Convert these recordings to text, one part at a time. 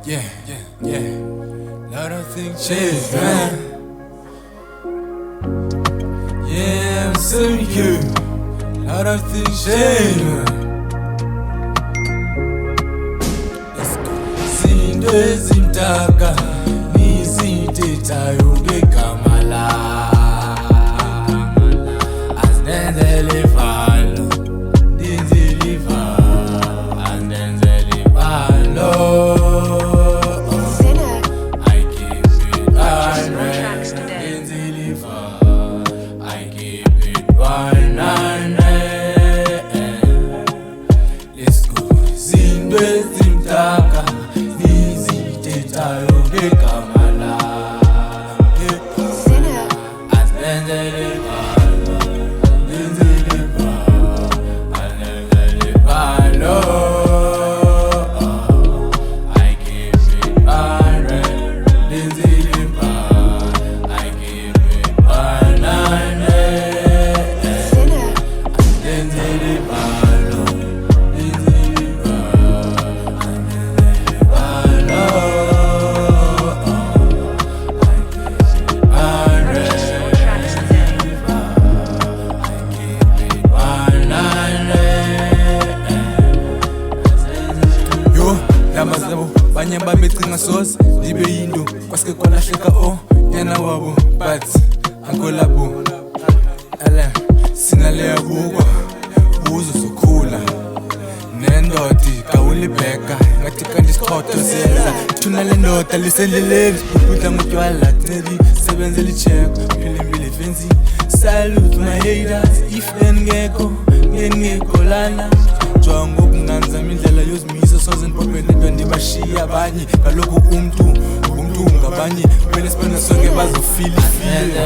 yeah. Lot of things change, man. Yeah, I'm seeing you. Lot of things change, man. Let's go. Zinto ezimdaka, nizithethayo ngegama lakho. Azinenzele ivalo, ndenzele ivalo, azinenzele ivalo. Let's go. Zinto ezimdaka, nizithethayo ngegama lakho. Azinenzele ivalo, ndenzele ivalo, azinenzele ivalo. I keep it 100, ndenzele ivalo, I keep it 100. Ndenzele ivalo, ndenzele lamazabo banye bamecinga soze libe yinto kwaske kwalahleka yena wabo but ankolabo ala sinaleya bukwa buzo sokhula nendodi kawulibheka ngathi kanti isiqhotho senza thuna le ndoda lisendleleni udla ngotywala nceli sebenzela icheko philimbili fenzi salute my haters if ngekho ngengekho lana jonga ukunganzama indlela yozimisa soze ndipopene ndibashiya abanye kaloku umntu ngabanye wena sibona sonke bazofila ifile.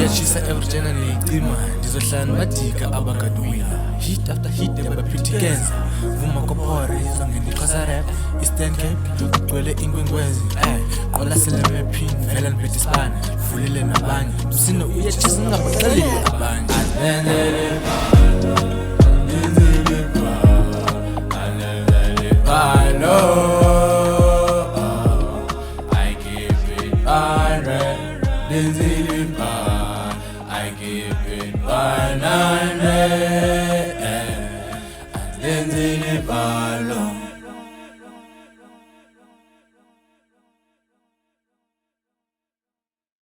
Yachisa everything niyicima ndizohlala madika abakaduwina hit after hit abaphithikeza vuma kopora izongena iqhasa rap Eastern Cape kugcwele inkwenkwezi qola selemephini vela niphethe isibane vulile nabanye msino uyachisa ngingabaxeleli abanye. Azinenzele ivalo, ndenzele ivalo, azinenzele ivalo. I keep it 100, ndenzele ivalo, I keep it 100. Ndenzele ivalo.